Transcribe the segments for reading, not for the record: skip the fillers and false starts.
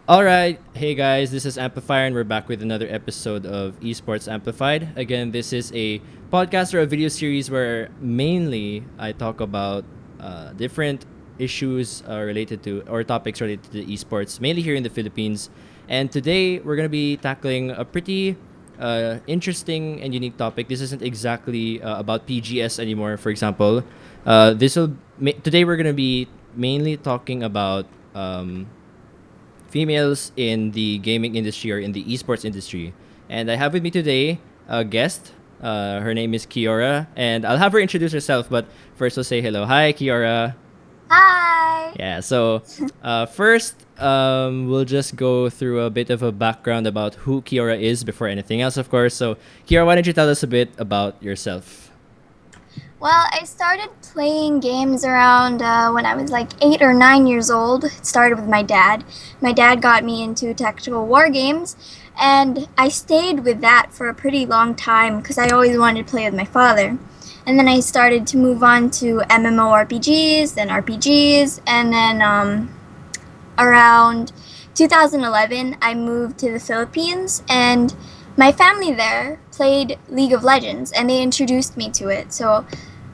All right, hey guys, this is Amplifire, and we're back with another episode of Esports Amplified. Again, this is a podcast or a video series where mainly I talk about different issues related to or topics related to esports, mainly here in the Philippines. And today we're gonna be tackling a pretty interesting and unique topic. This isn't exactly about PGS anymore. For example, today we're gonna be mainly talking about. Females in the gaming industry or in the esports industry. And I have with me today a guest. Her name is Kiyora, and I'll have her introduce herself. But first, we'll say hello. Hi, Kiyora. Hi. Yeah. So first, we'll just go through a bit of a background about who Kiyora is before anything else, of course. So, Kiyora, why don't you tell us a bit about yourself? Well, I started playing games around when I was like 8 or 9 years old. It started with my dad. My dad got me into tactical war games, and I stayed with that for a pretty long time because I always wanted to play with my father. And then I started to move on to MMORPGs, then RPGs, and then around 2011, I moved to the Philippines, and my family there played League of Legends, and they introduced me to it. So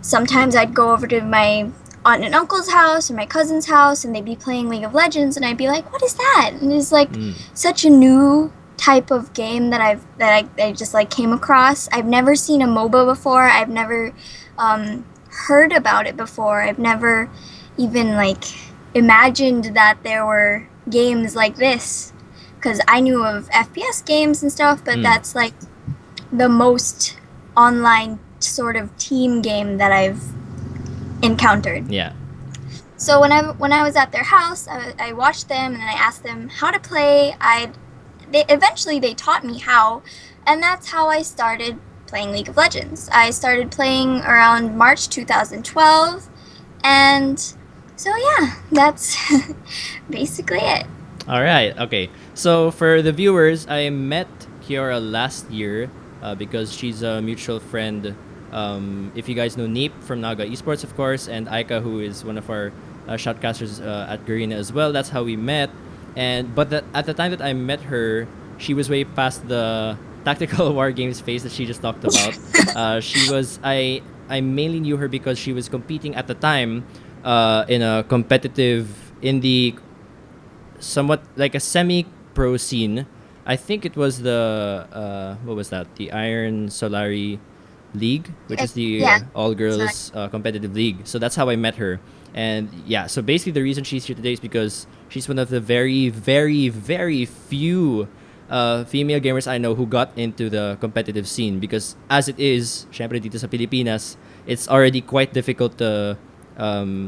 sometimes I'd go over to my aunt and uncle's house or my cousin's house, and they'd be playing League of Legends, and I'd be like, "What is that?" And it's like such a new type of game that I just like came across. I've never seen a MOBA before. I've never heard about it before. I've never even like imagined that there were games like this, because I knew of FPS games and stuff, but that's like the most online sort of team game that I've encountered. Yeah. So when I was at their house, I watched them and then I asked them how to play. Eventually they taught me how, and that's how I started playing League of Legends. I started playing around March 2012, and so yeah, that's basically it. All right. Okay. So for the viewers, I met Kiora last year because she's a mutual friend. If you guys know Neep from Naga Esports, of course, and Aika, who is one of our shotcasters at Garena as well. That's how we met. At the time that I met her, she was way past the tactical war games phase that she just talked about. I mainly knew her because she was competing at the time in a competitive in the somewhat like a semi-pro scene. I think it was the what was that? The Iron Solari League, which is the Yeah. all-girls competitive league. So that's how I met her. And yeah, so basically the reason she's here today is because she's one of the very, very, very few female gamers I know who got into the competitive scene. Because as it is, syempre dito sa Pilipinas, it's already quite difficult to,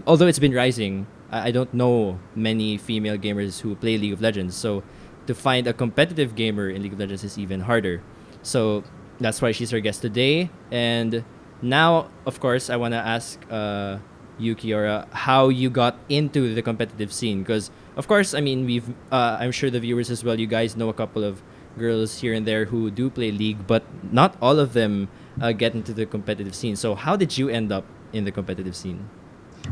although it's been rising, I don't know many female gamers who play League of Legends. So to find a competitive gamer in League of Legends is even harder. So that's why she's our guest today. And now, of course, I want to ask you, Kiora, how you got into the competitive scene. Because, of course, I mean, I'm sure the viewers as well, you guys know a couple of girls here and there who do play League, but not all of them get into the competitive scene. So how did you end up in the competitive scene?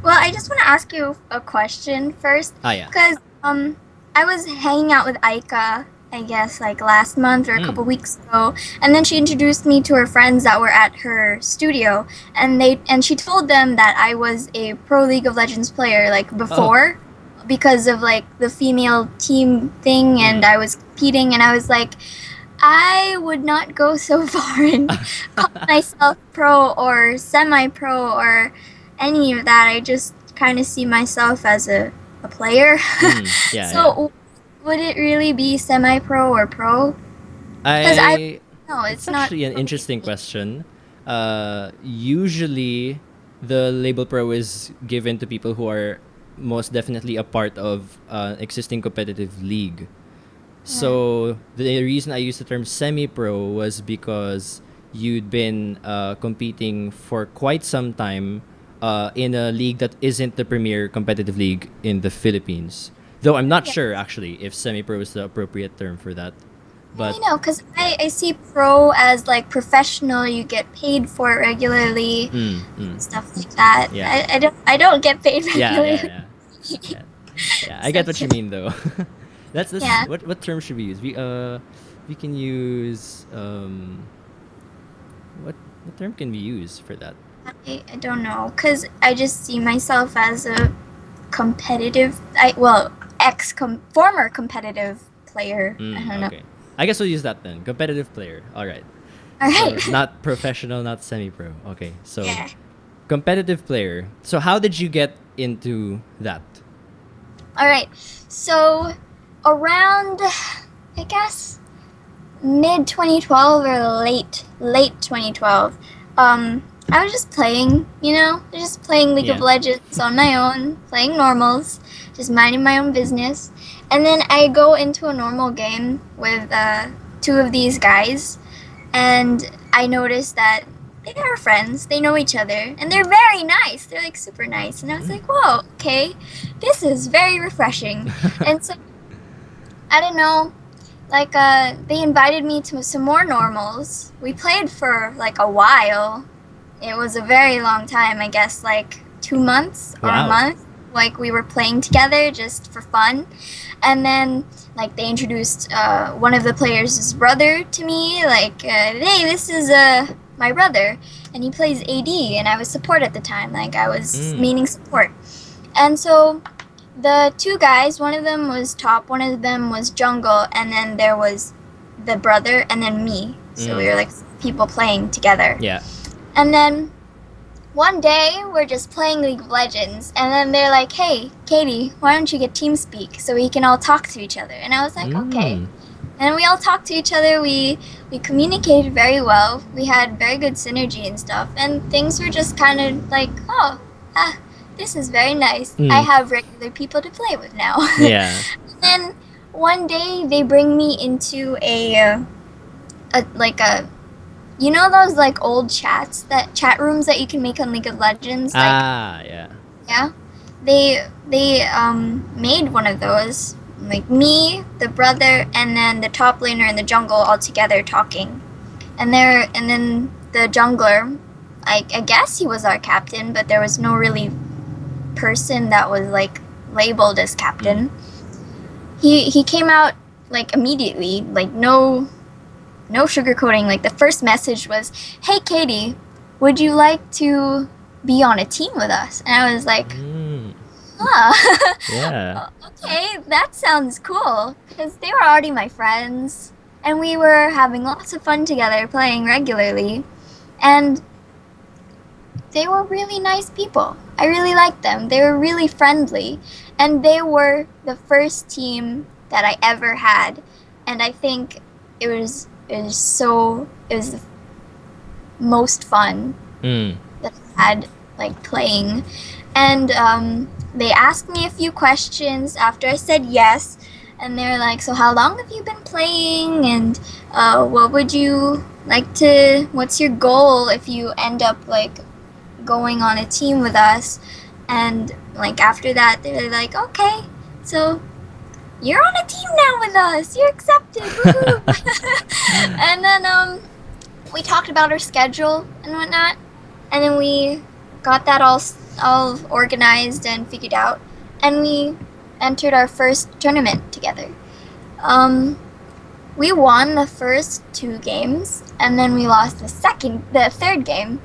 Well, I just want to ask you a question first, Yeah. because I was hanging out with Aika, I guess, like last month or a couple weeks ago, and then she introduced me to her friends that were at her studio, and she told them that I was a pro League of Legends player like before, because of like the female team thing, and I was competing, and I was like, I would not go so far and call myself pro or semi-pro or any of that. I just kind of see myself as a player. Yeah. So would it really be semi-pro or pro? Because no, It's it's not. actually an interesting question. Usually, the label pro is given to people who are most definitely a part of existing competitive league. So the reason I used the term semi-pro was because you'd been competing for quite some time in a league that isn't the premier competitive league in the Philippines. Though I'm not sure actually if semi-pro is the appropriate term for that. But I know, because I see pro as like professional. You get paid for it regularly, stuff like that. Yeah. I don't get paid yeah, regularly. yeah, yeah, yeah, yeah. I get what you mean though. That's Yeah. what term should we use? We can use what term can we use for that? I don't know, because I just see myself as a competitive, former competitive player. I don't know. Okay. I guess we'll use that then. Competitive player. All right. All So right. not professional, not semi-pro. Okay. So Yeah. competitive player. So how did you get into that? All right. So around, I guess, mid 2012 or late 2012, I was just playing, just playing League of Yeah. Legends on my own, playing normals, just minding my own business. And then I go into a normal game with two of these guys, and I noticed that they are friends, they know each other, and they're very nice. They're like super nice. And I was like, whoa, okay, this is very refreshing. And so, I don't know, like, they invited me to some more normals. We played for like a while. It was a very long time, I guess, like 2 months or a Wow. month. Like, we were playing together just for fun. And then, like, they introduced one of the players' brother to me. Like, hey, this is my brother. And he plays AD, and I was support at the time. Like, I was meaning support. And so the two guys, one of them was top, one of them was jungle, and then there was the brother, and then me. So we were like people playing together. Yeah. And then one day we're just playing League of Legends, and then they're like, hey, Katie, why don't you get TeamSpeak so we can all talk to each other? And I was like, okay. And we all talked to each other. We communicated very well. We had very good synergy and stuff. And things were just kind of like, this is very nice. I have regular people to play with now. Yeah. Then one day they bring me into a you know those like old chat rooms that you can make on League of Legends? Like, Yeah. yeah. They made one of those. Like me, the brother, and then the top laner and the jungle all together talking. And then the jungler, I guess he was our captain, but there was no really person that was like labeled as captain. He came out like immediately, like no sugarcoating. Like the first message was, "Hey Katie, would you like to be on a team with us?" And I was like, Yeah. okay, that sounds cool, because they were already my friends, and we were having lots of fun together, playing regularly, and they were really nice people. I really liked them. They were really friendly, and they were the first team that I ever had, and I think it was the most fun that I had, like, playing. And they asked me a few questions after I said yes, and they're like, so how long have you been playing, and what would you like to, what's your goal if you end up like going on a team with us? And like after that they're like, okay, so you're on a team now with us, you're accepted. And then we talked about our schedule and whatnot, and then we got that all organized and figured out, and we entered our first tournament together. We won the first 2 games, and then we lost the third game,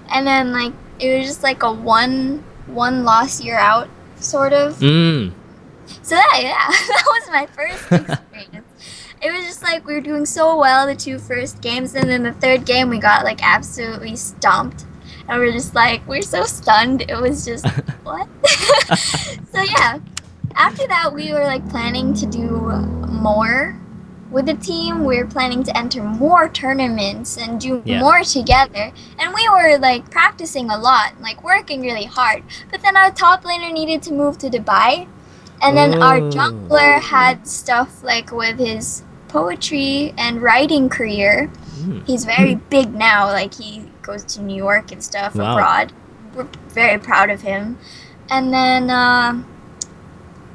and then like it was just like a one loss year out sort of. So that was my first experience. It was just like we were doing so well the 2 first games, and then the third game we got like absolutely stomped. And we're just like, we're so stunned. It was just, what? So yeah, after that we were like planning to do more with the team. We were planning to enter more tournaments and do more together. And we were like practicing a lot, like working really hard. But then our top laner needed to move to Dubai. And then our jungler had stuff like with his poetry and writing career. He's very big now, like he goes to New York and stuff abroad. We're very proud of him. And then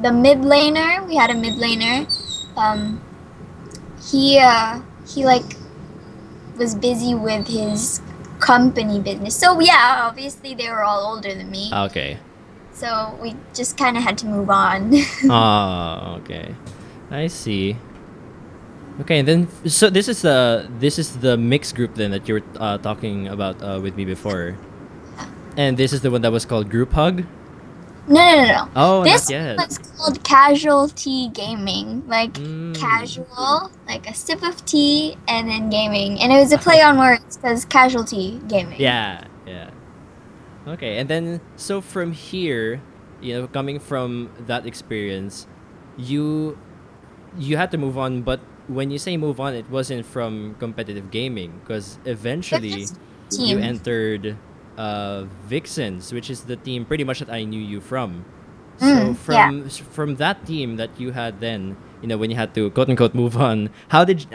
the mid laner, we had a mid laner. He like was busy with his company business. So yeah, obviously they were all older than me. Okay. So we just kind of had to move on. Oh, okay. I see. Okay, and then so this is the mixed group then that you were talking about with me before, and this is the one that was called Group Hug. No. Oh, not This yet. was called casual tea gaming. Like Mm. casual, like a sip of tea and then gaming. And it was a play on words because casualty gaming. Yeah, yeah. Okay, and then so from here, coming from that experience, you you had to move on, but when you say move on, it wasn't from competitive gaming because It eventually was you team. entered Vixens, which is the team pretty much that I knew you from. So Yeah. from that team that you had then, when you had to quote unquote move on, how did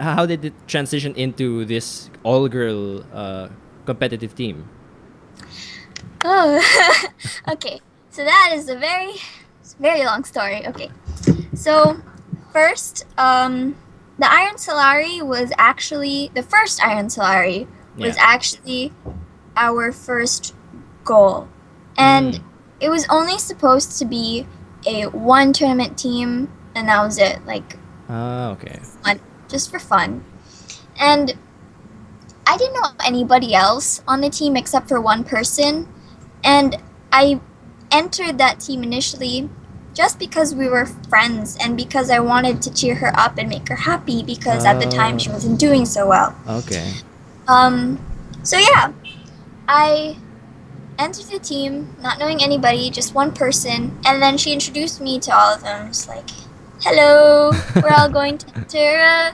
it transition into this all girl competitive team? Oh, okay. So that is very long story. Okay. So first, the Iron Solari was actually the first Iron Solari was Yeah. actually our first goal, and Mm. it was only supposed to be a one tournament team, and that was it. Like Ah, okay. fun, just for fun. And I didn't know anybody else on the team except for one person, and I entered that team initially just because we were friends and because I wanted to cheer her up and make her happy because at the time she wasn't doing so well. Okay. Um, so yeah, I entered the team not knowing anybody, just one person, and then she introduced me to all of them. Just like, hello, we're all going to enter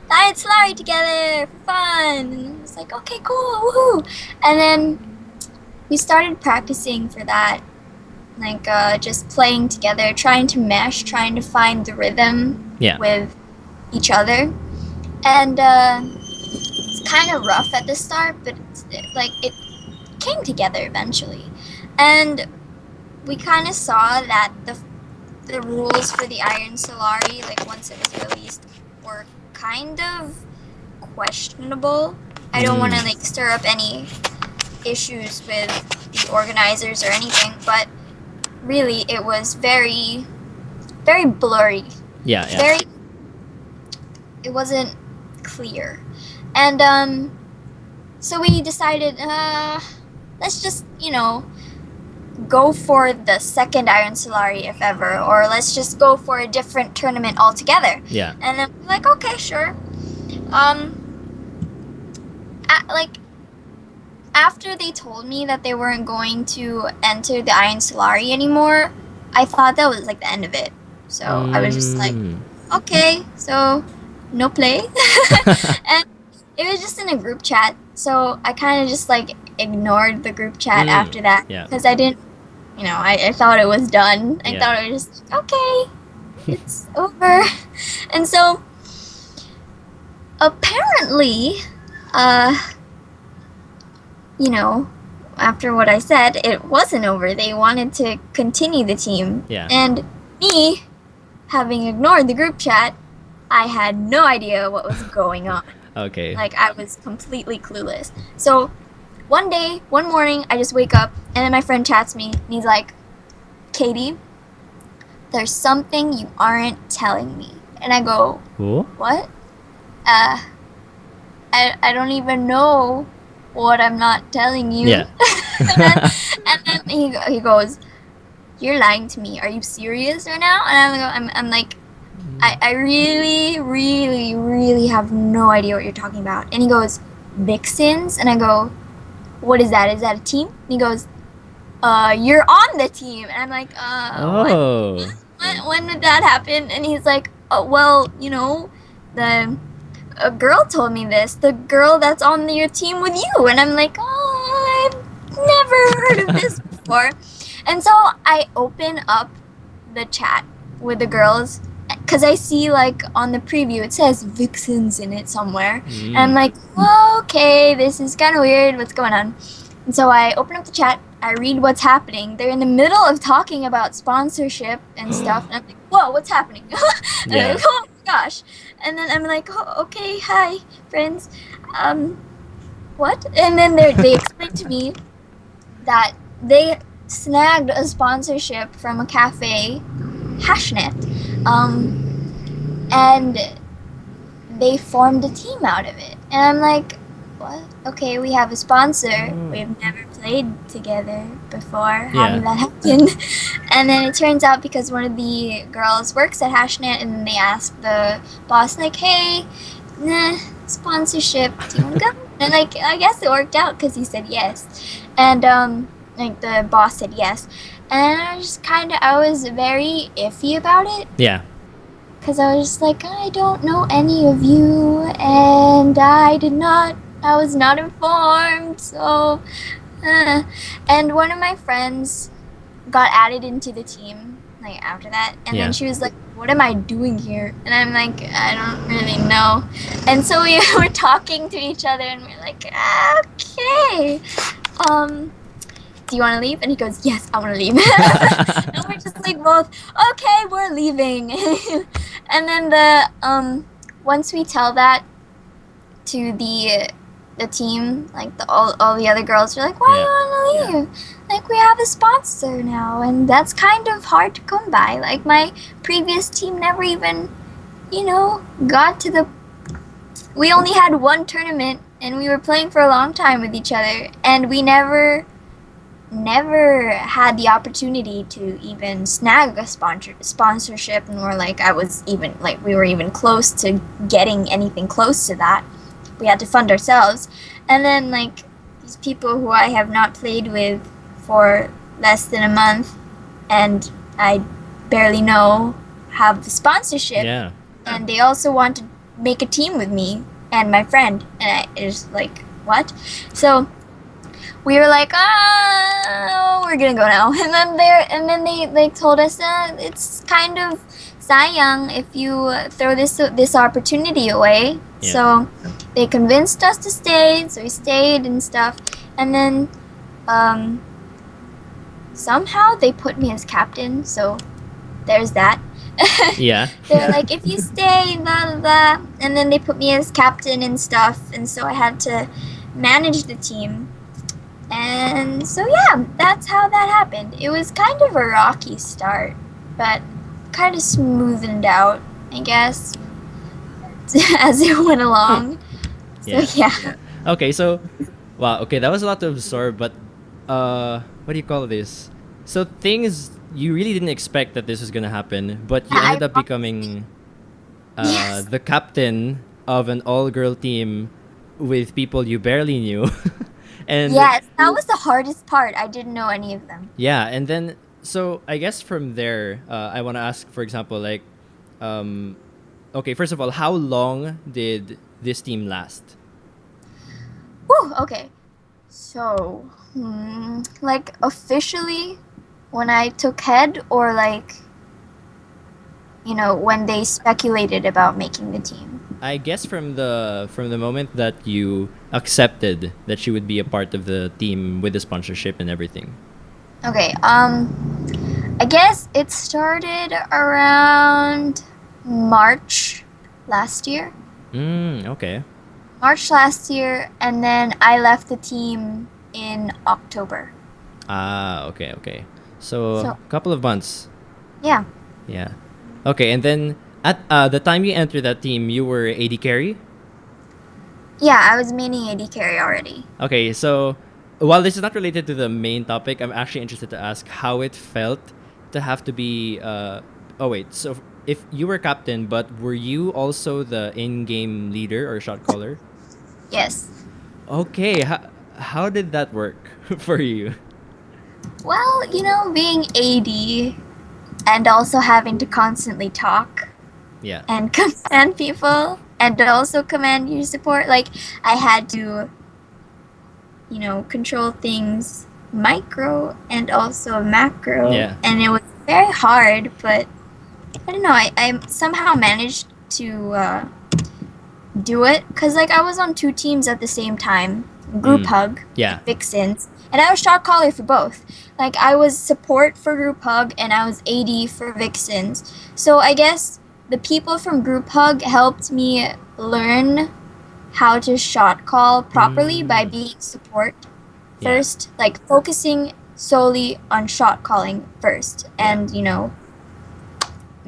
Diet Slurry together for fun. And I was like, okay, cool, woohoo! And then we started practicing for that, like just playing together, trying to mesh, trying to find the rhythm Yeah. with each other. And it's kind of rough at the start, but it's, like it came together eventually. And we kind of saw that the rules for the Iron Solari, like once it was released, were kind of questionable. I don't want to like stir up any issues with the organizers or anything, but really it was very blurry. Yeah. Very, it wasn't clear. And so we decided let's just, go for the second Iron Solari if ever, or let's just go for a different tournament altogether. Yeah. And then we're like, okay, sure. Like after they told me that they weren't going to enter the Iron Solari anymore, I thought that was like the end of it. So I was just like, okay, so no play. And it was just in a group chat, so I kind of just like ignored the group chat after that because I didn't, I thought it was done. I thought it was just okay, it's over. And so apparently, after what I said, it wasn't over. They wanted to continue the team. Yeah. And me, having ignored the group chat, I had no idea what was going on. Okay. Like, I was completely clueless. So, one morning, I just wake up, and then my friend chats me, and he's like, Katie, there's something you aren't telling me. And I go, Cool. what? I don't even know what I'm not telling you. Yeah. and then he goes, you're lying to me. Are you serious right now? And I'm like, I really, really, really have no idea what you're talking about. And he goes, Vixens? And I go, what is that? Is that a team? And he goes, you're on the team. And I'm like, Oh. when did that happen? And he's like, oh, well, a girl told me this. The girl that's on your team with you. And I'm like, oh, I've never heard of this before. And so I open up the chat with the girls because I see like on the preview it says Vixens in it somewhere. And I'm like, oh, okay, this is kind of weird. What's going on? And so I open up the chat. I read what's happening. They're in the middle of talking about sponsorship and stuff. And I'm like, whoa, what's happening? And I'm like, oh my gosh. And then I'm like, oh, okay, hi, friends. What? And then they explained to me that they snagged a sponsorship from a cafe, Hashnet. and they formed a team out of it. And I'm like, what? Okay, we have a sponsor. We've never played together before. How did that happen? And then it turns out because one of the girls works at Hashnet, and then they asked the boss, like, hey, sponsorship, do you want to go? And like, I guess it worked out because he said yes. And like the boss said yes. And I was very iffy about it. Yeah. Because I was just like, I don't know any of you, and I was not informed, so. And one of my friends got added into the team, like, after that, and then she was like, what am I doing here? And I'm like, I don't really know. And so we were talking to each other, and we're like, okay. Do you want to leave? And he goes, yes, I want to leave. And we're just like both, okay, we're leaving. And then once we tell that to the team, like all the other girls are like, why do you want to leave? Like, we have a sponsor now, and that's kind of hard to come by. Like, my previous team never even, got to we only had one tournament, and we were playing for a long time with each other, and we never had the opportunity to even snag a sponsorship, nor like we were even close to getting anything close to that. We had to fund ourselves. And then like these people who I have not played with for less than a month and I barely know have the sponsorship, and they also want to make a team with me and my friend, and I was like, what? So we were like, we're gonna go now. And then they like told us it's kind of sayang if you throw this opportunity away. So they convinced us to stay, so we stayed and stuff. And then somehow they put me as captain, so there's that. They're like, if you stay, blah, blah, blah. And then they put me as captain and stuff, and so I had to manage the team. And so yeah, that's how that happened. It was kind of a rocky start, but kind of smoothened out, I guess, as it went along. So yeah. Okay, so wow, okay, that was a lot to absorb, but what do you call this? So things you really didn't expect that this was gonna happen, but you ended up becoming the captain of an all-girl team with people you barely knew. And yes, that was the hardest part. I didn't know any of them. Yeah, and then so I guess from there, I want to ask, for example, like, okay, first of all, how long did this team last? Whew, okay. So, like officially, when I took head, or like, when they speculated about making the team. I guess from the moment that you accepted that she would be a part of the team with the sponsorship and everything. Okay, I guess it started around March last year. Okay. March last year, and then I left the team in October. Okay. So a couple of months. Yeah. Yeah. Okay, and then at the time you entered that team, you were AD carry? Yeah, I was maining AD carry already. Okay, so while this is not related to the main topic, I'm actually interested to ask how it felt to have to be... so if you were captain, but were you also the in-game leader or shot caller? Yes. Okay, how did that work for you? Well, being AD and also having to constantly talk. Yeah. And command people, and also command your support. Like, I had to, control things micro and also macro. Yeah. And it was very hard, but I don't know. I somehow managed to do it, because, like, I was on two teams at the same time. Group Hug, Vixens, and I was shot caller for both. Like, I was support for Group Hug, and I was AD for Vixens. So I guess the people from Group Hug helped me learn how to shot call properly by being support first, like focusing solely on shot calling first, and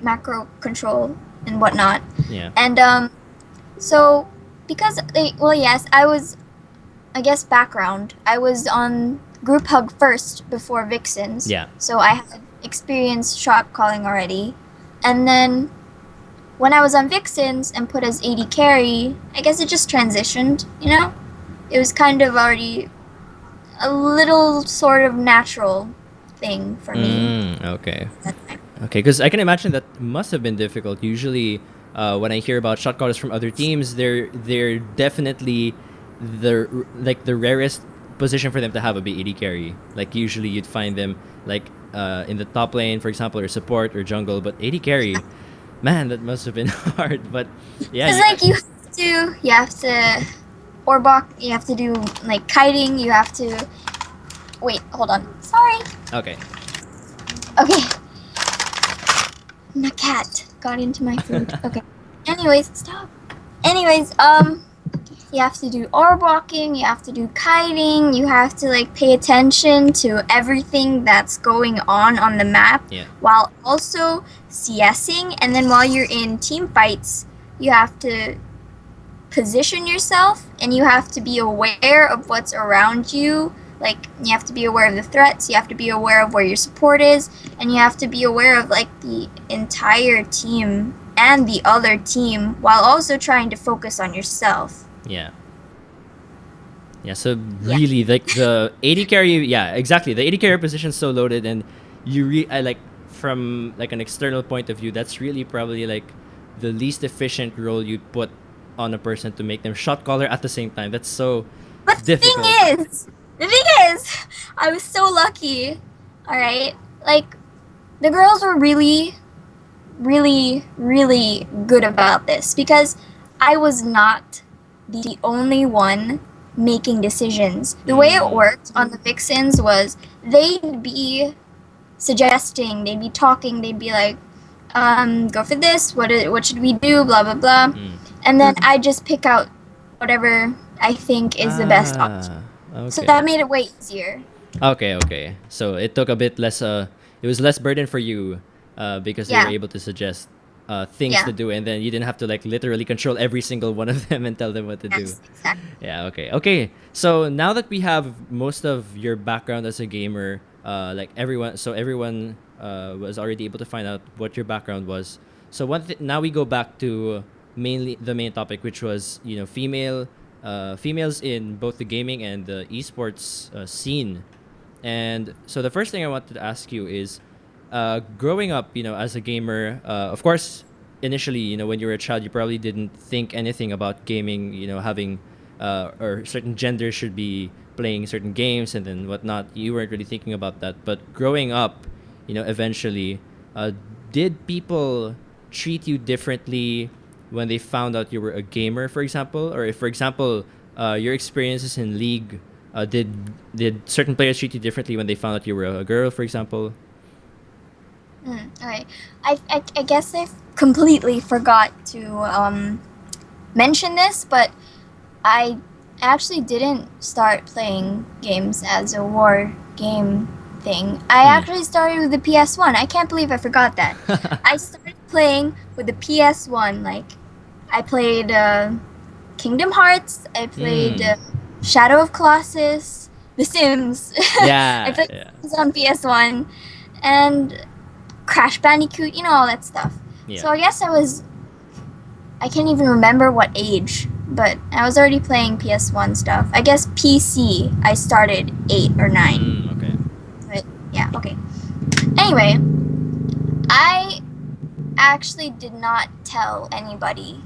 macro control and whatnot. Yeah. And so because yes, I guess background. I was on group hug first before Vixens. Yeah. So I had experienced shot calling already. And then when I was on Vixens and put as AD carry, I guess it just transitioned, you know? It was kind of already a little sort of natural thing for me. Okay. That time. Okay, because I can imagine that must have been difficult. Usually, when I hear about shot callers from other teams, they're definitely the rarest position for them to have a be AD carry. Like usually you'd find them like in the top lane, for example, or support or jungle. But AD carry, man, that must have been hard. But yeah, It's like you have to, Orbok, you have to do like kiting, you have to, wait, hold on. Sorry. okay. Okay. My cat got into my food. Okay. Anyways, stop. Anyways, you have to do orb walking, you have to do kiting, you have to like pay attention to everything that's going on the map, Yeah. while also CSing, and then while you're in team fights, you have to position yourself and you have to be aware of what's around you. Like, you have to be aware of the threats, you have to be aware of where your support is, and you have to be aware of like the entire team and the other team while also trying to focus on yourself. Yeah. Yeah, so really, like the AD carry, yeah, exactly. The AD carry position is so loaded, and I like from like an external point of view, that's really probably like the least efficient role you'd put on a person to make them shot caller at the same time. That's so But difficult. the thing is, I was so lucky. All right, like the girls were really, really, really good about this because I was not the only one making decisions. The way it worked on the Vixens was they'd be suggesting, they'd be talking, they'd be like, go for this, what should we do, blah, blah, blah. And then I just pick out whatever I think is the best option. Okay. So that made it way easier. Okay. So it took a bit less. It was less burden for you, because they Yeah. were able to suggest things Yeah. to do, and then you didn't have to like literally control every single one of them and tell them what to do. Yes, exactly. Yeah. Okay. So now that we have most of your background as a gamer, like everyone was already able to find out what your background was. So now we go back to mainly the main topic, which was females in both the gaming and the esports scene. And so the first thing I wanted to ask you is, growing up, as a gamer, of course, initially, when you were a child, you probably didn't think anything about gaming, having, or certain genders should be playing certain games and then whatnot. You weren't really thinking about that. But growing up, eventually, did people treat you differently when they found out you were a gamer, for example? Or if, for example, your experiences in League, did certain players treat you differently when they found out you were a girl, for example? Okay. I guess I completely forgot to mention this, but I actually didn't start playing games as a war game thing. I actually started with the PS1. I can't believe I forgot that. I started playing with the PS1. Like, I played Kingdom Hearts. I played Shadow of Colossus, The Sims. Yeah, I played yeah. Sims on PS1, and Crash Bandicoot. All that stuff. Yeah. So I guess I can't even remember what age, but I was already playing PS1 stuff. I guess PC, I started 8 or 9. Okay. But yeah, okay. Anyway, I actually did not tell anybody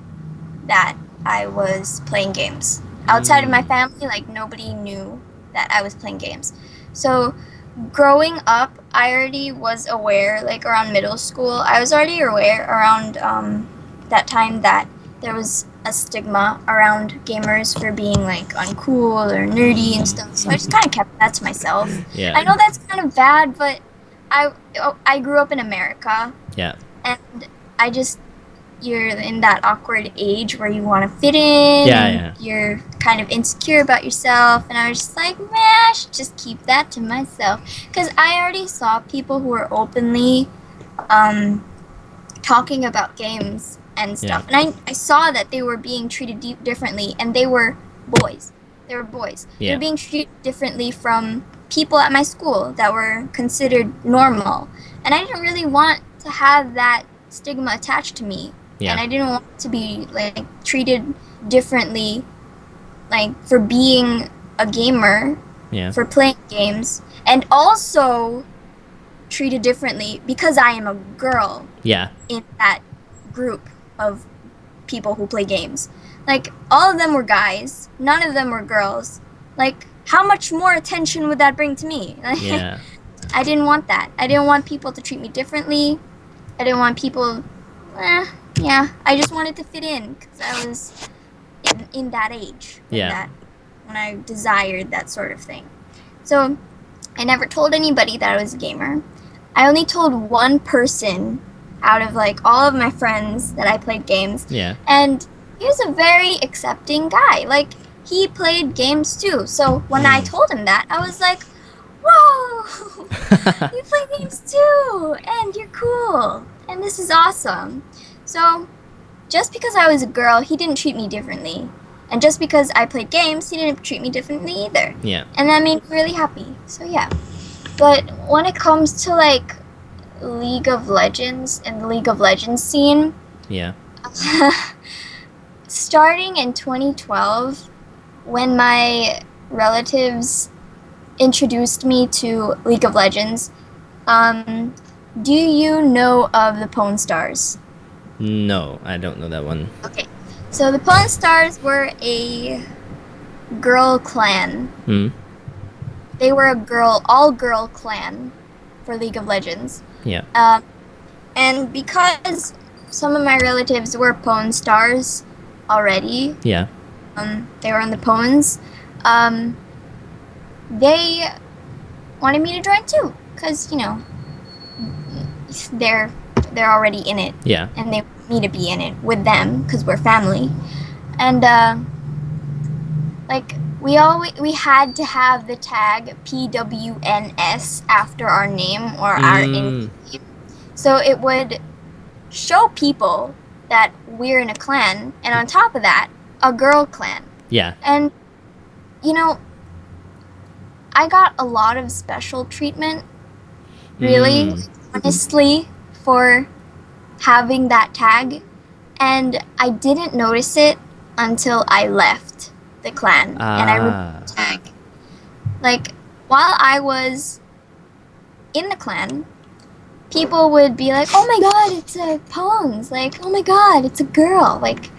that I was playing games. Outside of my family, like, nobody knew that I was playing games. So growing up, I already was aware, like around middle school, I was already aware around that time that there was a stigma around gamers for being like uncool or nerdy and stuff. So I just kind of kept that to myself. Yeah. I know that's kind of bad, but I grew up in America, Yeah. and you're in that awkward age where you want to fit in. Yeah, and yeah. You're kind of insecure about yourself, and I was just like, man, I should just keep that to myself. Because I already saw people who were openly talking about games and stuff. And I saw that they were being treated differently, and they were boys. They were boys. They were being treated differently from people at my school that were considered normal. And I didn't really want to have that stigma attached to me. And I didn't want to be like treated differently, like for being a gamer, for playing games, and also treated differently because I am a girl in that group of people who play games. Like, all of them were guys, none of them were girls. Like, how much more attention would that bring to me? I didn't want that. I didn't want people to treat me differently. I didn't want people, I just wanted to fit in because I was in that age when I desired that sort of thing. So I never told anybody that I was a gamer. I only told one person out of like all of my friends that I played games. And he was a very accepting guy. Like, he played games too. So when I told him that, I was like, whoa, you play games too, and you're cool, and this is awesome. So just because I was a girl, he didn't treat me differently. And just because I played games, he didn't treat me differently either. And that made me really happy. So yeah. But when it comes to like League of Legends and the League of Legends scene, starting in 2012, when my relatives introduced me to League of Legends, do you know of the Pawn Stars? No, I don't know that one. Okay. So the Pawn Stars were a girl clan. They were a all-girl clan for League of Legends. And because some of my relatives were Pawn Stars already, they were on the Pawns, they wanted me to join too, because, you know, they're already in it. And they want me to be in it with them, because we're family. And, like, we had to have the tag PWNS after our name or our in-game. So it would show people that we're in a clan, and on top of that, a girl clan. And, you know, I got a lot of special treatment, really, honestly, for having that tag. And I didn't notice it until I left the clan and I removed the tag. Like, while I was in the clan, people would be like, oh my god, it's a Pawns. Like, oh my god, it's a girl. Like,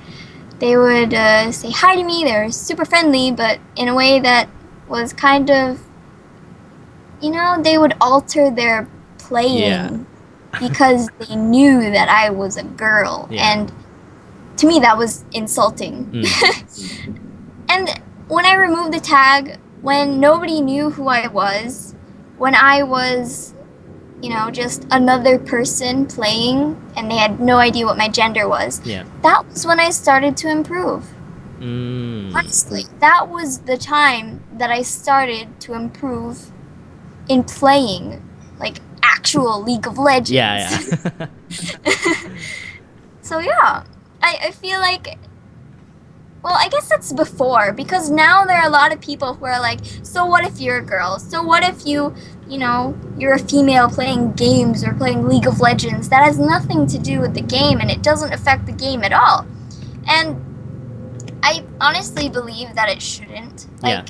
they would say hi to me. They were super friendly, but in a way that was kind of, you know, they would alter their playing because they knew that I was a girl. And to me, that was insulting. And when I removed the tag, when nobody knew who I was, when I was, you know, just another person playing and they had no idea what my gender was, that was when I started to improve. Honestly, that was the time that I started to improve in playing, like, actual League of Legends. So yeah, I feel like, well, I guess that's before, because now there are a lot of people who are like, so what if you're a girl? So what if you know, you're a female playing games or playing League of Legends? That has nothing to do with the game, and it doesn't affect the game at all. And I honestly believe that it shouldn't. Like,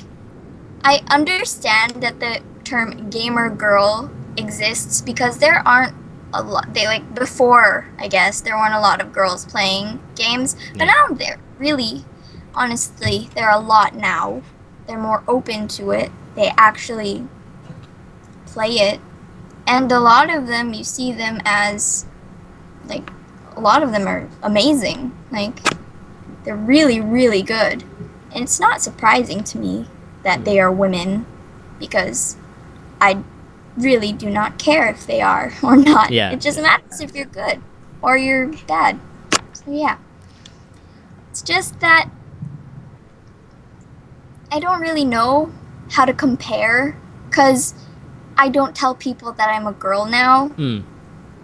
I understand that the term gamer girl exists because there aren't a lot, before, I guess, there weren't a lot of girls playing games, but now there really, honestly, there are a lot now. They're more open to it. They actually play it, and a lot of them, you see them as, like, a lot of them are amazing. Like, they're really, really good. And it's not surprising to me that they are women, because I really do not care if they are or not. It just matters if you're good or you're bad. So yeah. It's just that I don't really know how to compare, because I don't tell people that I'm a girl now.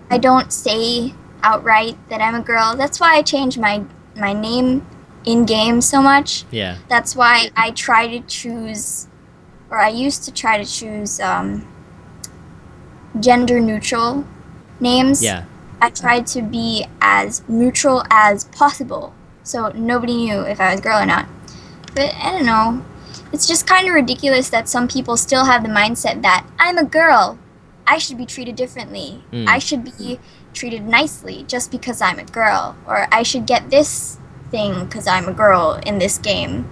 I don't say outright that I'm a girl. That's why I changed my name in game so much. Yeah. That's why I try to choose, or I used to try to choose gender neutral names. Yeah. I tried to be as neutral as possible, so nobody knew if I was a girl or not. But I don't know. It's just kind of ridiculous that some people still have the mindset that I'm a girl. I should be treated differently. I should be treated nicely just because I'm a girl. Or I should get this thing because I'm a girl in this game.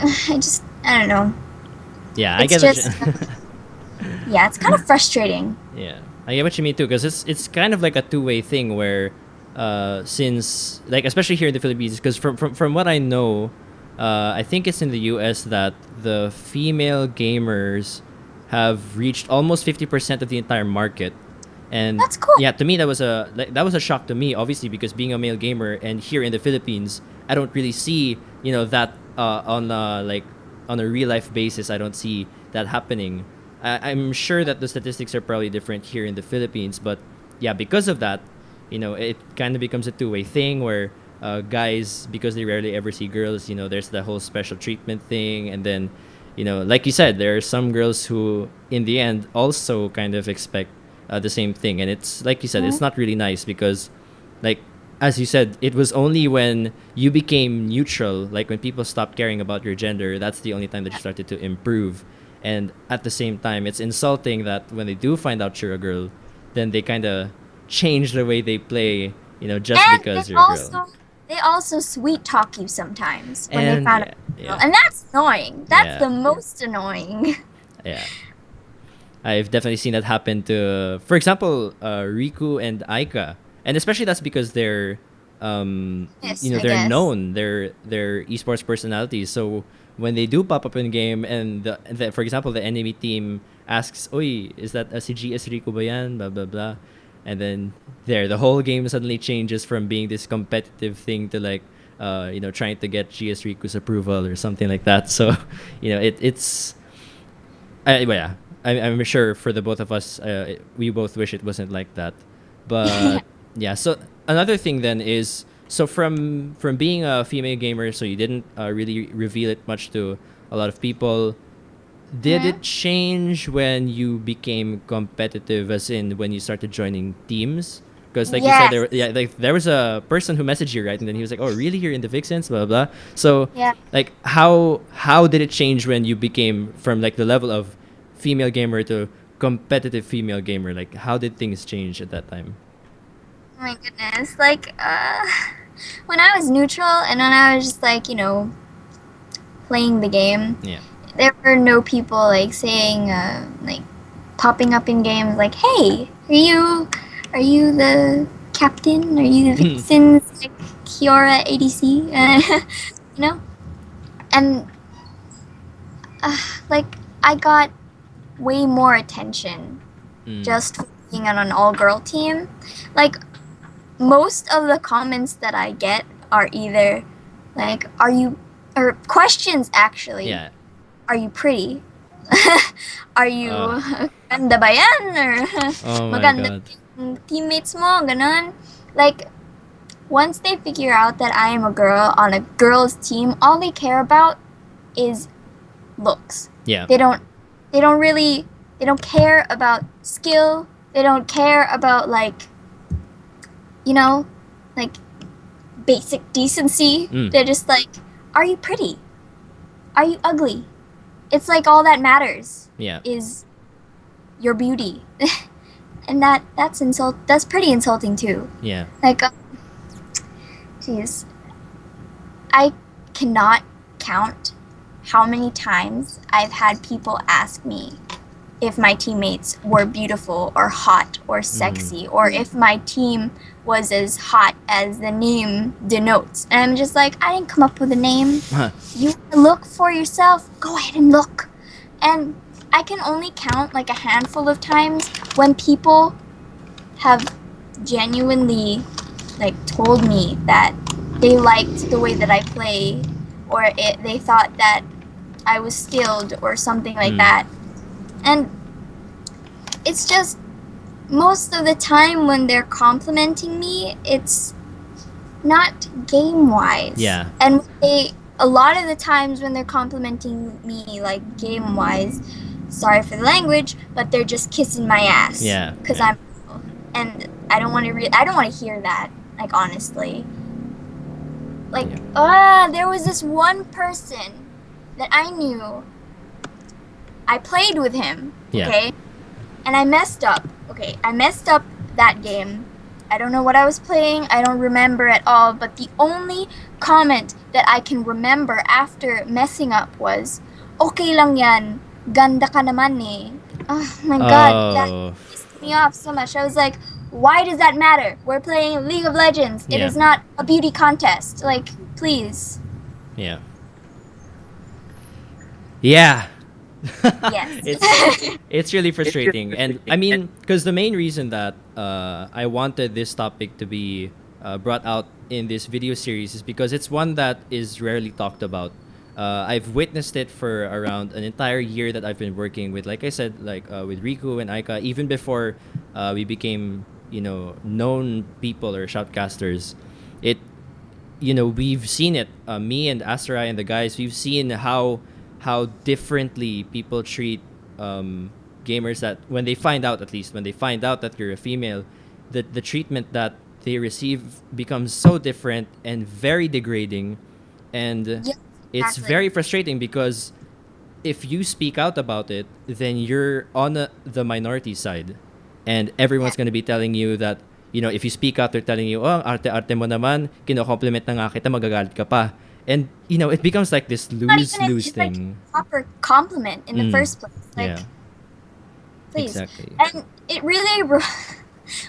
I don't know. Yeah, I It's get what just, you- yeah, it's kind of frustrating. Yeah, I get what you mean too, because it's kind of like a two-way thing where, since like especially here in the Philippines, because from what I know, I think it's in the U.S. that the female gamers have reached almost 50% of the entire market, and That's cool. yeah, to me that was a shock to me, obviously because being a male gamer and here in the Philippines, I don't really see that on like on a real life basis. I don't see that happening. I'm sure that the statistics are probably different here in the Philippines, but yeah, because of that, it kind of becomes a two-way thing where guys, because they rarely ever see girls, there's the whole special treatment thing, and then, like you said, there are some girls who, in the end, also kind of expect the same thing, and it's like you said, it's not really nice because, like, as you said, it was only when you became neutral, like when people stopped caring about your gender, that's the only time that you started to improve. And at the same time, it's insulting that when they do find out you're a girl, then they kind of change the way they play, just And because you're a girl. they also sweet talk you sometimes when they And found yeah, out. yeah, And that's annoying. That's yeah, the most annoying. yeah. I've definitely seen that happen to, for example, Riku and Aika, and especially that's because they're, Yes, I they're guess. known, they're esports personalities. So when they do pop up in game, and for example, the enemy team asks, "Oy, is that si GS Riku ba yan?" Blah blah blah, and then the whole game suddenly changes from being this competitive thing to like, trying to get GS Riku's approval or something like that. So, it's. Well, yeah, I'm sure for the both of us, we both wish it wasn't like that. But yeah, so another thing then is, so from being a female gamer, so you didn't really reveal it much to a lot of people. Did it change when you became competitive, as in when you started joining teams? Because like you said, Yes. there was a person who messaged you, right? And then he was like, "Oh, really? You're in the Vixens, blah blah blah." So Yeah. like how did it change when you became from like the level of female gamer to competitive female gamer? Like how did things change at that time? Oh my goodness. Like, when I was neutral and when I was just like, playing the game, Yeah. there were no people like saying, like, popping up in games like, "Hey, are you the captain? Are you the Vixens? Like, Kiyora ADC?" You know? And, like, I got way more attention just for being on an all-girl team. Like, most of the comments that I get are either like, or questions actually. Yeah. Are you pretty? Are you ganda ba yan? Or Oh my maganda god. yung teammates mo? Ganon. Like, once they figure out that I am a girl on a girls team, all they care about is looks. Yeah. They don't care about skill. They don't care about like, like basic decency. They're just like, are you pretty? Are you ugly? It's like all that matters Yeah. is your beauty. And that's pretty insulting too. Yeah. Like, jeez, I cannot count how many times I've had people ask me if my teammates were beautiful or hot or sexy, or if my team was as hot as the name denotes. And I'm just like, I didn't come up with a name. You look for yourself. Go ahead and look. And I can only count like a handful of times when people have genuinely like told me that they liked the way that I play, or they thought that I was skilled or something like that. And it's just, most of the time when they're complimenting me, it's not game wise. Yeah. And a lot of the times when they're complimenting me like game wise, sorry for the language, but they're just kissing my ass. Yeah. Because Yeah. and I don't want to I don't want to hear that, like, honestly. Like, Yeah. there was this one person that I knew. I played with him, Yeah. okay? And I messed up. Okay, I messed up that game. I don't know what I was playing. I don't remember at all. But the only comment that I can remember after messing up was, okay lang yan. Ganda ka naman eh. Oh my god, that Oh. pissed me off so much. I was like, why does that matter? We're playing League of Legends. It Yeah. is not a beauty contest. Like, please. Yeah. Yeah. Yes. It's really frustrating, and I mean, because the main reason that I wanted this topic to be brought out in this video series is because it's one that is rarely talked about. I've witnessed it for around an entire year that I've been working with, like I said, like with Riku and Aika, even before we became, known people or shoutcasters. It, we've seen it. Me and Asarai and the guys, we've seen how differently people treat gamers, that when they find out, at least when they find out that you're a female, the treatment that they receive becomes so different and very degrading, and Yes, it's exactly. very frustrating because if you speak out about it, then you're on the minority side, and everyone's going to be telling you that, if you speak out, they're telling you, oh, arte-arte mo naman, kino-compliment na nga kita, magagalit ka pa. And, it becomes like this Not even lose-lose it's like thing. a proper compliment in the first place. Like, Yeah, please. exactly. And it really,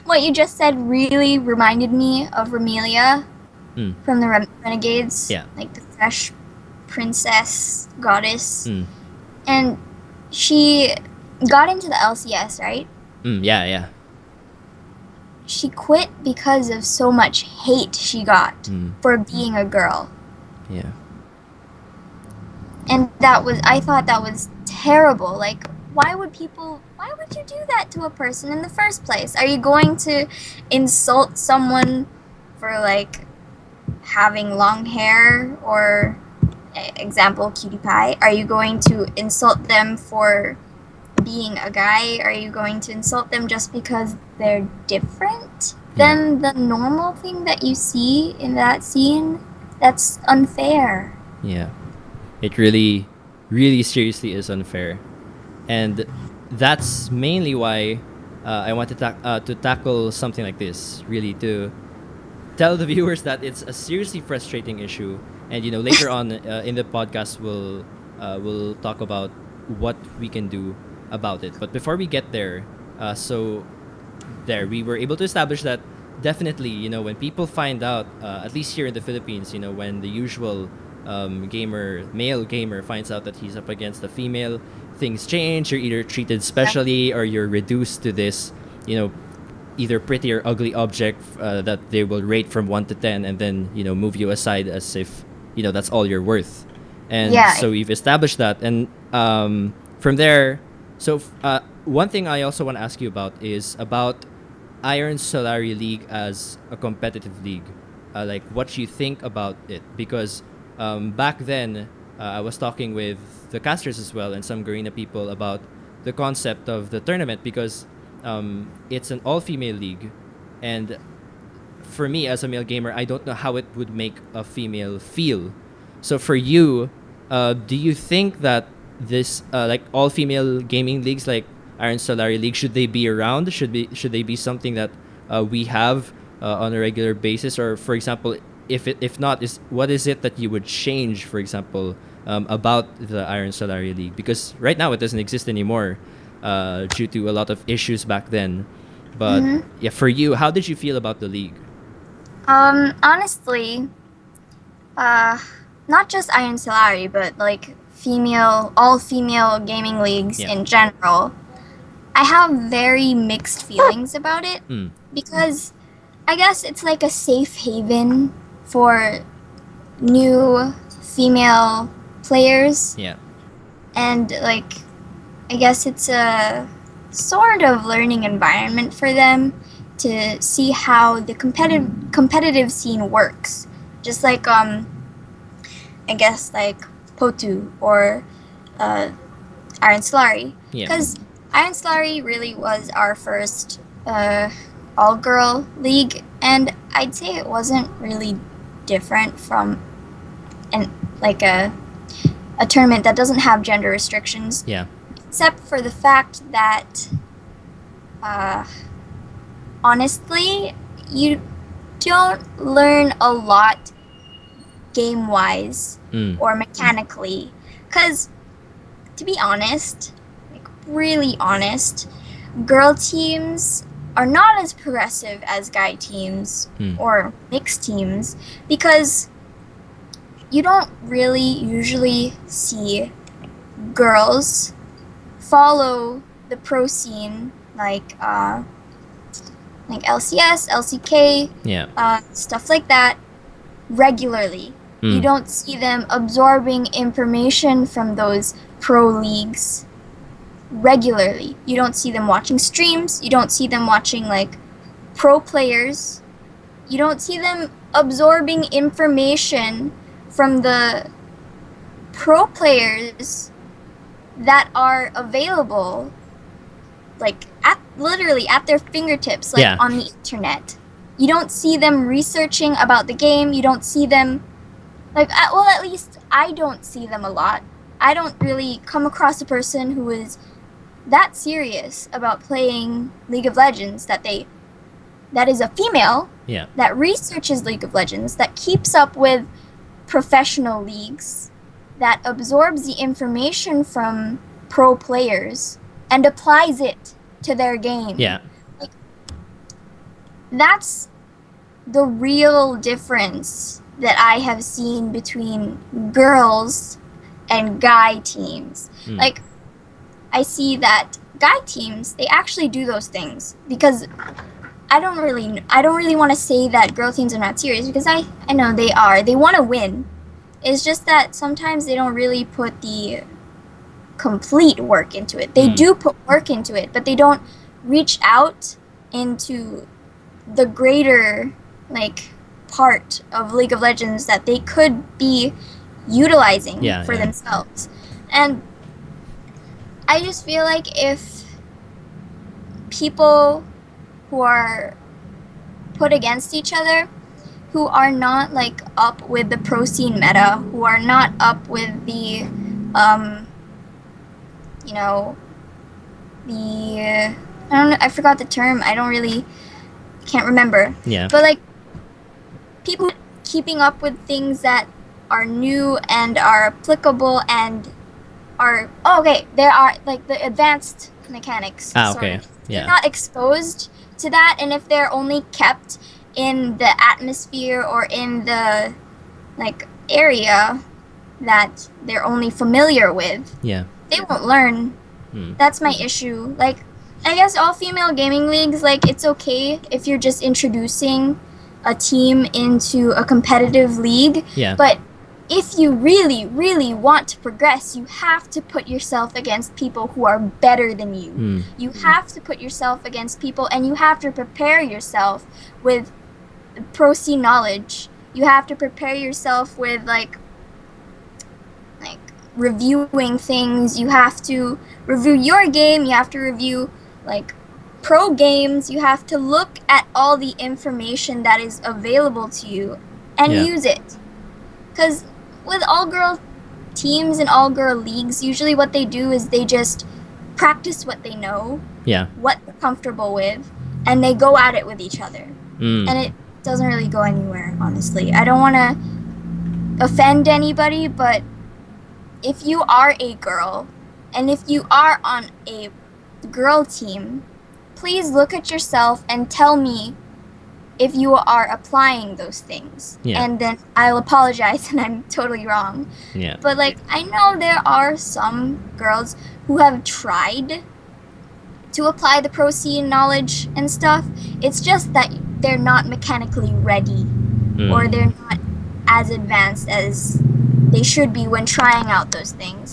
what you just said really reminded me of Remelia Mm. from the Renegades. Yeah. Like the fresh princess goddess. Mm. And she got into the LCS, right? Yeah, yeah. She quit because of so much hate she got Mm. for being a girl. Yeah. And I thought that was terrible. Like, why would you do that to a person in the first place? Are you going to insult someone for, like, having long hair, or, example, cutie pie? Are you going to insult them for being a guy? Are you going to insult them just because they're different than the normal thing that you see in that scene? That's unfair. Yeah. It really, really seriously is unfair. And that's mainly why I want to tackle something like this, really, to tell the viewers that it's a seriously frustrating issue. And, later on in the podcast, we'll talk about what we can do about it. But before we get there, we were able to establish that definitely, when people find out, at least here in the Philippines, when the usual male gamer finds out that he's up against a female, things change. You're either treated specially or you're reduced to this, either pretty or ugly object that they will rate from 1 to 10 and then, move you aside as if, that's all you're worth. And so we've established that. And from there, one thing I also want to ask you about is about Iron Solari League as a competitive league. Like, what you think about it, because back then I was talking with the casters as well and some Garena people about the concept of the tournament, because it's an all-female league, and for me as a male gamer, I don't know how it would make a female feel. So for you, do you think that this like all-female gaming leagues like Iron Solari League, should they be around? Should they be something that we have on a regular basis? Or, for example, if not, what is it that you would change, for example, about the Iron Solari League? Because right now it doesn't exist anymore due to a lot of issues back then. But yeah, for you, how did you feel about the league? Honestly, not just Iron Solari, but like all female gaming leagues in general, I have very mixed feelings about it, because I guess it's like a safe haven for new female players. Yeah. And, like, I guess it's a sort of learning environment for them to see how the competitive scene works. Just like I guess like Potu or Iron Slurry. Yeah. Because Iron Slurry really was our first all-girl league, and I'd say it wasn't really different from a tournament that doesn't have gender restrictions. Yeah. Except for the fact that, honestly, you don't learn a lot game-wise or mechanically. Because, to be honest, like really honest, girl teams are not as progressive as guy teams or mixed teams because you don't really usually see girls follow the pro scene like LCS, LCK, stuff like that regularly. You don't see them absorbing information from those pro leagues regularly. You don't see them watching streams. You don't see them watching like pro players. You don't see them absorbing information from the pro players that are available like literally at their fingertips, like on the internet. You don't see them researching about the game. You don't see them like at least I don't see them a lot. I don't really come across a person who is that serious about playing League of Legends that is a female that researches League of Legends, that keeps up with professional leagues, that absorbs the information from pro players and applies it to their game. Yeah. Like, that's the real difference that I have seen between girls and guy teams. Like, I see that guy teams, they actually do those things because I don't really want to say that girl teams are not serious because I know they are. They want to win. It's just that sometimes they don't really put the complete work into it. They do put work into it, but they don't reach out into the greater like part of League of Legends that they could be utilizing for themselves. And I just feel like if people who are put against each other, who are not like up with the pro scene meta, who are not up with the I forgot the term. Can't remember. Yeah. But like people keeping up with things that are new and are applicable and are there are like the advanced mechanics. Okay. They're not exposed to that, and if they're only kept in the atmosphere or in the like area that they're only familiar with, they won't learn. That's my issue. Like, I guess all female gaming leagues, like, it's okay if you're just introducing a team into a competitive league, but if you really, really want to progress, you have to put yourself against people who are better than you. You have to put yourself against people, and you have to prepare yourself with pro scene knowledge. You have to prepare yourself with like reviewing things. You have to review your game. You have to review like pro games. You have to look at all the information that is available to you and use it. Because with all-girl teams and all-girl leagues, usually what they do is they just practice what they know, what they're comfortable with, and they go at it with each other. And it doesn't really go anywhere, honestly. I don't want to offend anybody, but if you are a girl, and if you are on a girl team, please look at yourself and tell me if you are applying those things. And then I'll apologize and I'm totally wrong. But like, I know there are some girls who have tried to apply the pro scene knowledge and stuff. It's just that they're not mechanically ready or they're not as advanced as they should be when trying out those things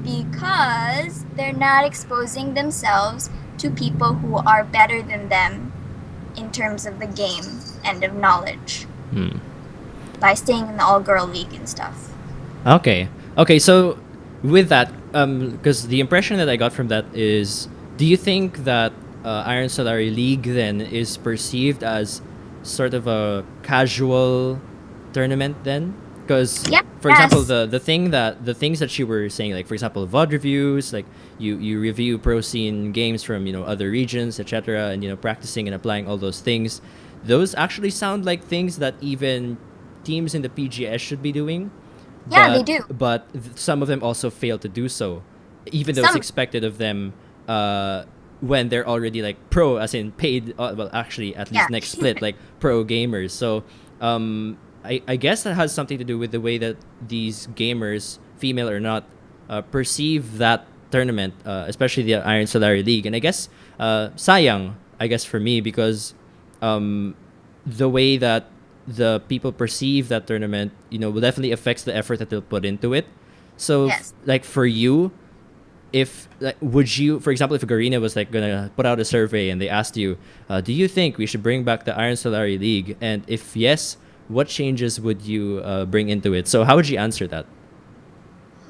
because they're not exposing themselves to people who are better than them in terms of the game and of knowledge by staying in the all-girl league and stuff. Okay. Okay, so with that, because the impression that I got from that is, do you think that Iron Solari League then is perceived as sort of a casual tournament then? Because, Yeah, for example, yes. the things that you were saying, like for example, VOD reviews, like you review pro scene games from other regions, etc., and practicing and applying all those things, those actually sound like things that even teams in the PGS should be doing. Yeah, they do. But some of them also fail to do so, even though it's Some, expected of them when they're already like pro, as in paid. Well, actually, at least yeah. next split, like pro gamers. So I guess that has something to do with the way that these gamers, female or not, perceive that tournament, especially the Iron Solari League. And I guess sayang, I guess for me, because the way that the people perceive that tournament, will definitely affects the effort that they'll put into it. So, Yes. like for you, if like, would you, for example, if Garena was like gonna put out a survey and they asked you, do you think we should bring back the Iron Solari League? And if yes, what changes would you bring into it? So how would you answer that?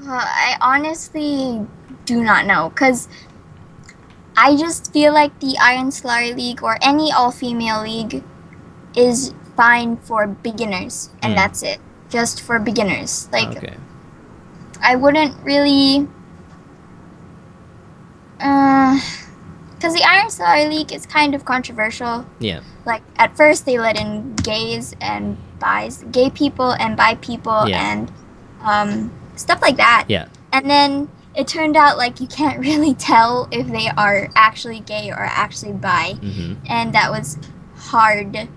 I honestly do not know, because I just feel like the Iron Solari League or any all-female league is fine for beginners, and that's it. Just for beginners. Like, Okay. I wouldn't really... Because the Iron Solari League is kind of controversial. Yeah. Like, at first they let in gays and bis, gay people and bi people Yeah. and stuff like that. Yeah. And then it turned out like you can't really tell if they are actually gay or actually bi. And that was hard.